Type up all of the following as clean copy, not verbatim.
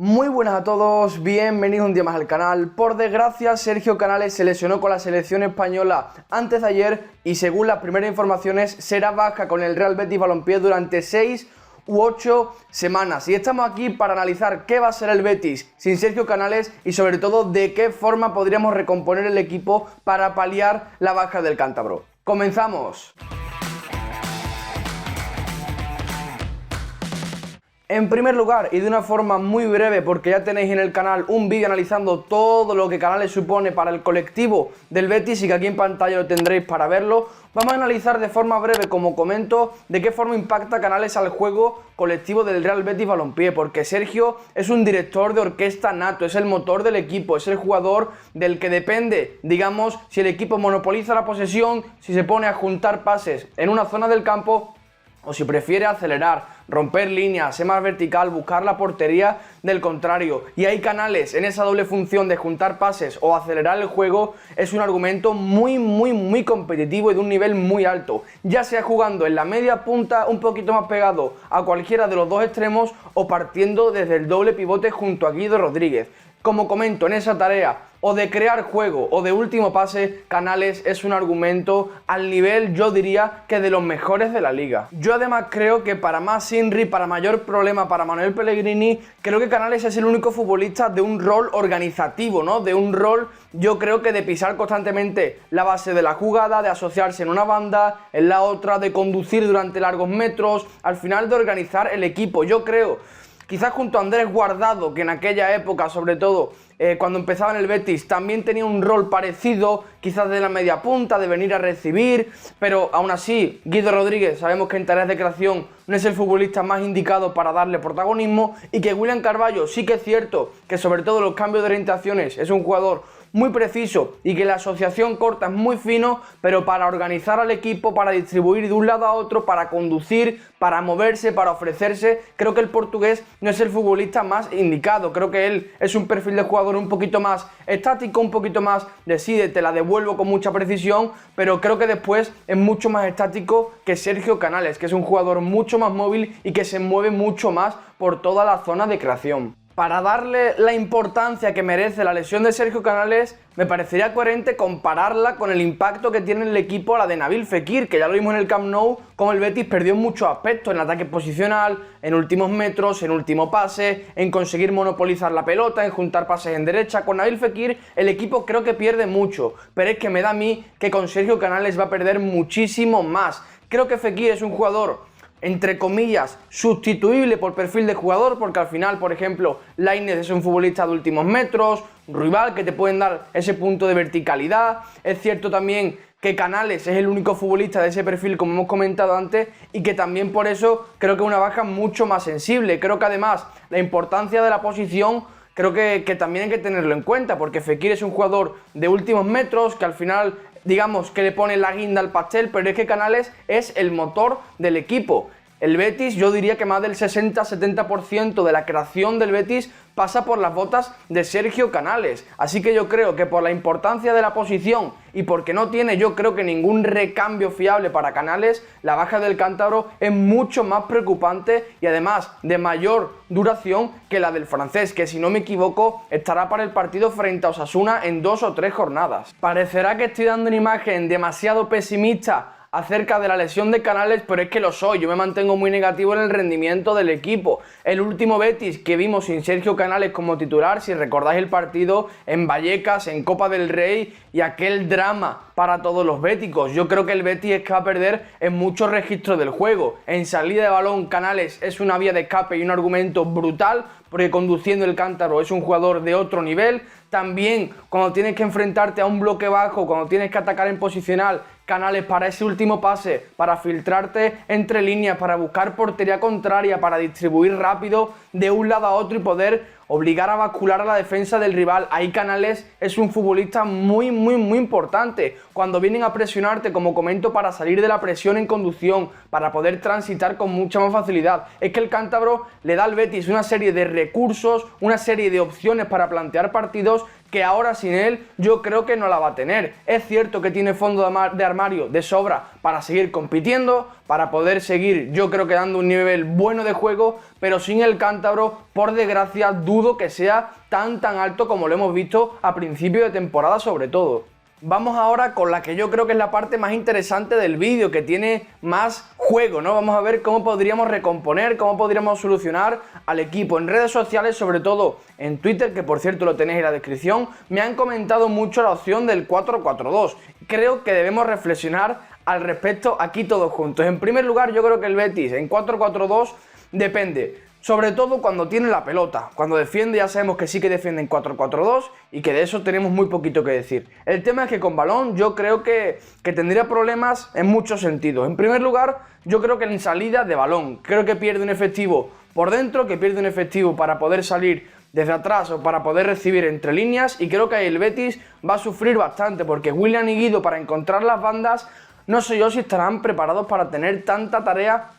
Muy buenas a todos, bienvenidos un día más al canal. Por desgracia, Sergio Canales se lesionó con la selección española antes de ayer y según las primeras informaciones será baja con el Real Betis Balompié durante 6 u 8 semanas. Y estamos aquí para analizar qué va a ser el Betis sin Sergio Canales y sobre todo de qué forma podríamos recomponer el equipo para paliar la baja del cántabro. ¡Comenzamos! En primer lugar, y de una forma muy breve, porque ya tenéis en el canal un vídeo analizando todo lo que Canales supone para el colectivo del Betis y que aquí en pantalla lo tendréis para verlo, vamos a analizar de forma breve, como comento, de qué forma impacta Canales al juego colectivo del Real Betis Balompié, porque Sergio es un director de orquesta nato, es el motor del equipo, es el jugador del que depende, digamos, si el equipo monopoliza la posesión, si se pone a juntar pases en una zona del campo o si prefiere acelerar, romper líneas, ser más vertical, buscar la portería del contrario. Y hay Canales en esa doble función de juntar pases o acelerar el juego, es un argumento muy competitivo y de un nivel muy alto, ya sea jugando en la media punta un poquito más pegado a cualquiera de los dos extremos o partiendo desde el doble pivote junto a Guido Rodríguez. Como comento, en esa tarea o de crear juego o de último pase, Canales es un argumento al nivel, yo diría, que de los mejores de la liga. Yo además creo que para más Inri, para mayor problema para Manuel Pellegrini, creo que Canales es el único futbolista de un rol organizativo, ¿no? De un rol, yo creo que de pisar constantemente la base de la jugada, de asociarse en una banda, en la otra, de conducir durante largos metros, al final de organizar el equipo. Yo creo, quizás junto a Andrés Guardado, que en aquella época, sobre todo, cuando empezaba en el Betis, también tenía un rol parecido, quizás de la media punta, de venir a recibir, pero aún así, Guido Rodríguez, sabemos que en tareas de creación no es el futbolista más indicado para darle protagonismo, y que William Carvalho sí que es cierto que sobre todo los cambios de orientaciones es un jugador muy preciso y que la asociación corta es muy fino, pero para organizar al equipo, para distribuir de un lado a otro, para conducir, para moverse, para ofrecerse, creo que el portugués no es el futbolista más indicado. Creo que él es un perfil de jugador un poquito más estático, un poquito más de sí, te la devuelvo con mucha precisión, pero creo que después es mucho más estático que Sergio Canales, que es un jugador mucho más móvil y que se mueve mucho más por toda la zona de creación. Para darle la importancia que merece la lesión de Sergio Canales, me parecería coherente compararla con el impacto que tiene en el equipo a la de Nabil Fekir, que ya lo vimos en el Camp Nou, como el Betis perdió en muchos aspectos, en ataque posicional, en últimos metros, en último pase, en conseguir monopolizar la pelota, en juntar pases en derecha. Con Nabil Fekir el equipo creo que pierde mucho, pero es que me da a mí que con Sergio Canales va a perder muchísimo más. Creo que Fekir es un jugador, entre comillas, sustituible por perfil de jugador, porque al final, por ejemplo, Lainez es un futbolista de últimos metros, rival que te pueden dar ese punto de verticalidad. Es cierto también que Canales es el único futbolista de ese perfil, como hemos comentado antes, y que también por eso creo que es una baja mucho más sensible. Creo que además la importancia de la posición creo que también hay que tenerlo en cuenta, porque Fekir es un jugador de últimos metros que al final, digamos, que le pone la guinda al pastel, pero es que Canales es el motor del equipo. El Betis, yo diría que más del 60-70% de la creación del Betis pasa por las botas de Sergio Canales. Así que yo creo que por la importancia de la posición y porque no tiene, yo creo que ningún recambio fiable para Canales, la baja del cántabro es mucho más preocupante y además de mayor duración que la del francés, que si no me equivoco estará para el partido frente a Osasuna en 2 o 3 jornadas. Parecerá que estoy dando una imagen demasiado pesimista acerca de la lesión de Canales, pero es que lo soy. Yo me mantengo muy negativo en el rendimiento del equipo. El último Betis que vimos sin Sergio Canales como titular, si recordáis el partido en Vallecas, en Copa del Rey, y aquel drama para todos los béticos. Yo creo que el Betis es que va a perder en muchos registros del juego. En salida de balón, Canales es una vía de escape y un argumento brutal, porque conduciendo el cántaro es un jugador de otro nivel. También cuando tienes que enfrentarte a un bloque bajo, cuando tienes que atacar en posicional, Canales para ese último pase, para filtrarte entre líneas, para buscar portería contraria, para distribuir rápido de un lado a otro y poder obligar a bascular a la defensa del rival. Ahí Canales es un futbolista muy importante. Cuando vienen a presionarte, como comento, para salir de la presión en conducción, para poder transitar con mucha más facilidad. Es que el cántabro le da al Betis una serie de recursos, una serie de opciones para plantear partidos que ahora sin él yo creo que no la va a tener. Es cierto que tiene fondo de armario de sobra para seguir compitiendo, para poder seguir yo creo que dando un nivel bueno de juego, pero sin el cántabro, por desgracia, dudo que sea tan alto como lo hemos visto a principio de temporada sobre todo. Vamos ahora con la que yo creo que es la parte más interesante del vídeo, que tiene más juego, ¿no? Vamos a ver cómo podríamos recomponer, cómo podríamos solucionar al equipo. En redes sociales, sobre todo en Twitter, que por cierto lo tenéis en la descripción, me han comentado mucho la opción del 4-4-2. Creo que debemos reflexionar al respecto aquí todos juntos. En primer lugar, yo creo que el Betis en 4-4-2 depende. Sobre todo cuando tiene la pelota. Cuando defiende ya sabemos que sí que defiende en 4-4-2 y que de eso tenemos muy poquito que decir. El tema es que con balón yo creo que tendría problemas en muchos sentidos. En primer lugar, yo creo que en salida de balón. Creo que pierde un efectivo por dentro, que pierde un efectivo para poder salir desde atrás o para poder recibir entre líneas, y creo que ahí el Betis va a sufrir bastante porque Willian y Guido, para encontrar las bandas, no sé yo si estarán preparados para tener tanta tarea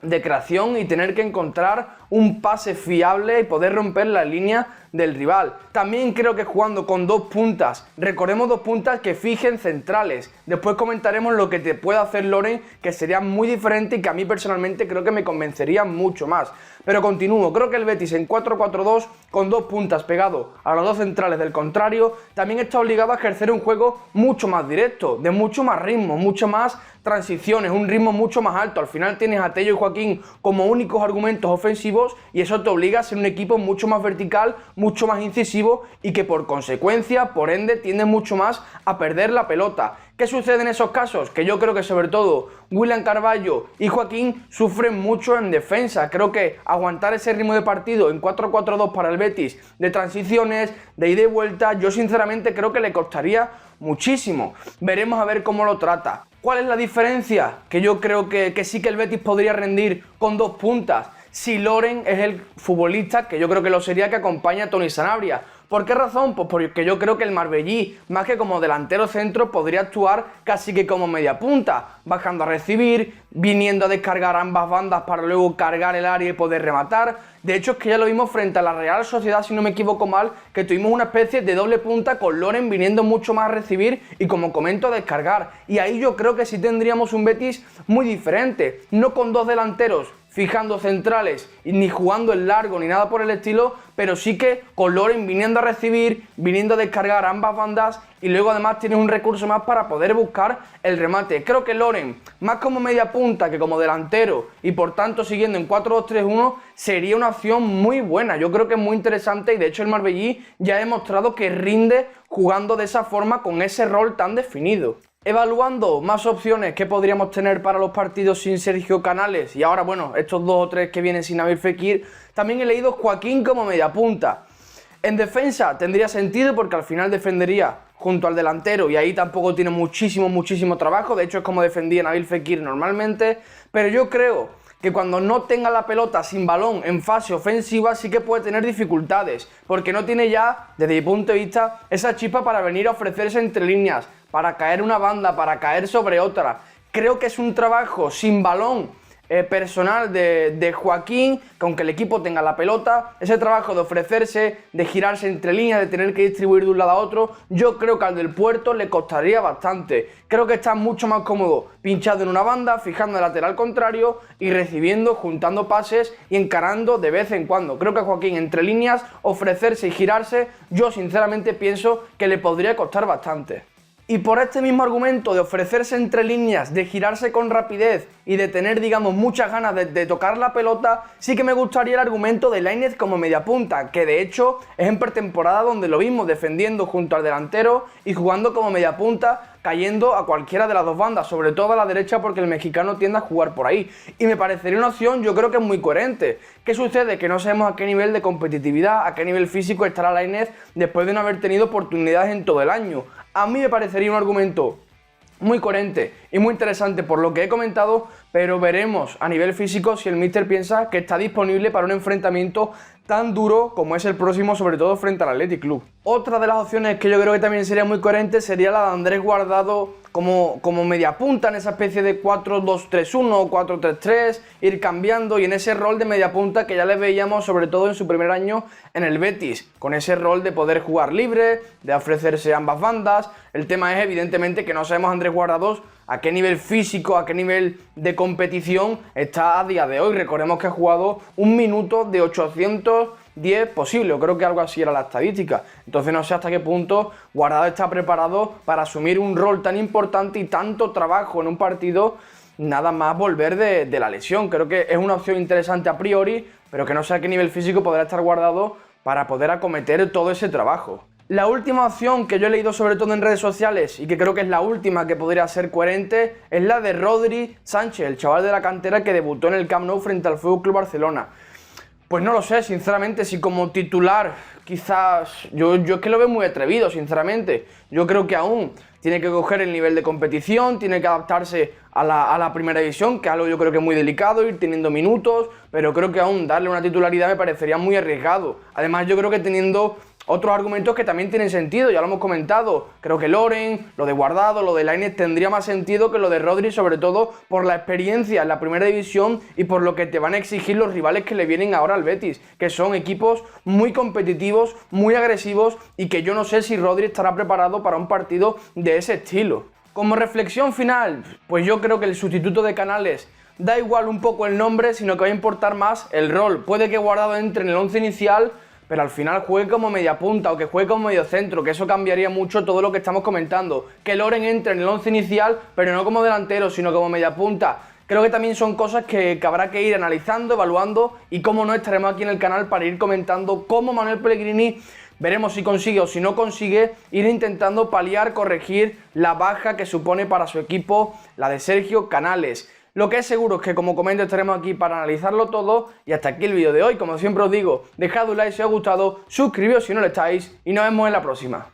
de creación y tener que encontrar un pase fiable y poder romper la línea del rival. También creo que jugando con dos puntas, recordemos dos puntas que fijen centrales. Después comentaremos lo que te puede hacer Loren, que sería muy diferente y que a mí personalmente creo que me convencería mucho más. Pero continúo, creo que el Betis en 4-4-2 con dos puntas pegado a los dos centrales del contrario también está obligado a ejercer un juego mucho más directo, de mucho más ritmo, mucho más transiciones, un ritmo mucho más alto. Al final tienes a Tello y Joaquín como únicos argumentos ofensivos y eso te obliga a ser un equipo mucho más vertical, mucho más incisivo y que por consecuencia, por ende, tiende mucho más a perder la pelota. ¿Qué sucede en esos casos? Que yo creo que sobre todo Willian Carballo y Joaquín sufren mucho en defensa. Creo que aguantar ese ritmo de partido en 4-4-2 para el Betis, de transiciones, de ida y vuelta, yo sinceramente creo que le costaría muchísimo. Veremos a ver cómo lo trata. ¿Cuál es la diferencia? Que yo creo que sí que el Betis podría rendir con dos puntas si Loren es el futbolista, que yo creo que lo sería, que acompaña a Tony Sanabria. ¿Por qué razón? Pues porque yo creo que el Marbellí, más que como delantero centro, podría actuar casi que como media punta, bajando a recibir, viniendo a descargar ambas bandas para luego cargar el área y poder rematar. De hecho, es que ya lo vimos frente a la Real Sociedad, si no me equivoco mal, que tuvimos una especie de doble punta con Loren viniendo mucho más a recibir y, como comento, a descargar. Y ahí yo creo que sí tendríamos un Betis muy diferente, no con dos delanteros fijando centrales, ni jugando en largo, ni nada por el estilo, pero sí que con Loren viniendo a recibir, viniendo a descargar ambas bandas y luego además tienes un recurso más para poder buscar el remate. Creo que Loren, más como media punta que como delantero y por tanto siguiendo en 4-2-3-1, sería una opción muy buena. Yo creo que es muy interesante y de hecho el Marbellí ya ha demostrado que rinde jugando de esa forma con ese rol tan definido. Evaluando más opciones que podríamos tener para los partidos sin Sergio Canales y ahora, bueno, estos dos o tres que vienen sin Nabil Fekir, también he leído Joaquín como mediapunta. En defensa tendría sentido porque al final defendería junto al delantero y ahí tampoco tiene muchísimo trabajo, de hecho es como defendía Nabil Fekir normalmente, pero yo creo que cuando no tenga la pelota sin balón en fase ofensiva sí que puede tener dificultades, porque no tiene ya, desde mi punto de vista, esa chispa para venir a ofrecerse entre líneas, para caer una banda, para caer sobre otra. Creo que es un trabajo sin balón personal de Joaquín, que aunque el equipo tenga la pelota, ese trabajo de ofrecerse, de girarse entre líneas, de tener que distribuir de un lado a otro, yo creo que al del Puerto le costaría bastante. Creo que está mucho más cómodo pinchado en una banda, fijando el lateral contrario y recibiendo, juntando pases y encarando de vez en cuando. Creo que a Joaquín entre líneas, ofrecerse y girarse, yo sinceramente pienso que le podría costar bastante. Y por este mismo argumento de ofrecerse entre líneas, de girarse con rapidez y de tener, digamos, muchas ganas de tocar la pelota, sí que me gustaría el argumento de Lainez como mediapunta, que de hecho es en pretemporada donde lo vimos defendiendo junto al delantero y jugando como mediapunta, cayendo a cualquiera de las dos bandas, sobre todo a la derecha porque el mexicano tiende a jugar por ahí. Y me parecería una opción, yo creo que es muy coherente. ¿Qué sucede? Que no sabemos a qué nivel de competitividad, a qué nivel físico estará Lainez después de no haber tenido oportunidades en todo el año. A mí me parecería un argumento muy coherente y muy interesante por lo que he comentado, pero veremos a nivel físico si el míster piensa que está disponible para un enfrentamiento tan duro como es el próximo, sobre todo frente al Athletic Club. Otra de las opciones que yo creo que también sería muy coherente sería la de Andrés Guardado como media punta en esa especie de 4-2-3-1 o 4-3-3, ir cambiando y en ese rol de media punta que ya le veíamos sobre todo en su primer año en el Betis, con ese rol de poder jugar libre, de ofrecerse ambas bandas. El tema es evidentemente que no sabemos Andrés Guardados a qué nivel físico, a qué nivel de competición está a día de hoy. Recordemos que ha jugado 1 minuto de 810 posible, o creo que algo así era la estadística. Entonces no sé hasta qué punto Guardado está preparado para asumir un rol tan importante y tanto trabajo en un partido nada más volver de la lesión. Creo que es una opción interesante a priori, pero que no sé a qué nivel físico podrá estar Guardado para poder acometer todo ese trabajo. La última opción que yo he leído sobre todo en redes sociales y que creo que es la última que podría ser coherente es la de Rodri Sánchez, el chaval de la cantera que debutó en el Camp Nou frente al FC Barcelona. Pues no lo sé, sinceramente, si como titular quizás... Yo es que lo veo muy atrevido, sinceramente. Yo creo que aún tiene que coger el nivel de competición, tiene que adaptarse a la primera división, que es algo yo creo que es muy delicado, ir teniendo minutos, pero creo que aún darle una titularidad me parecería muy arriesgado. Además yo creo que teniendo otros argumentos que también tienen sentido, ya lo hemos comentado. Creo que Loren, lo de Guardado, lo de Lainez tendría más sentido que lo de Rodri, sobre todo por la experiencia en la primera división y por lo que te van a exigir los rivales que le vienen ahora al Betis, que son equipos muy competitivos, muy agresivos y que yo no sé si Rodri estará preparado para un partido de ese estilo. Como reflexión final, pues yo creo que el sustituto de Canales da igual un poco el nombre, sino que va a importar más el rol. Puede que Guardado entre en el 11 inicial, pero al final juegue como media punta o que juegue como medio centro, que eso cambiaría mucho todo lo que estamos comentando. Que Loren entre en el 11 inicial, pero no como delantero, sino como media punta. Creo que también son cosas que habrá que ir analizando, evaluando y cómo no estaremos aquí en el canal para ir comentando cómo Manuel Pellegrini veremos si consigue o si no consigue ir intentando paliar, corregir la baja que supone para su equipo la de Sergio Canales. Lo que es seguro es que, como comento, estaremos aquí para analizarlo todo. Y hasta aquí el vídeo de hoy. Como siempre os digo, dejad un like si os ha gustado, suscribíos si no lo estáis y nos vemos en la próxima.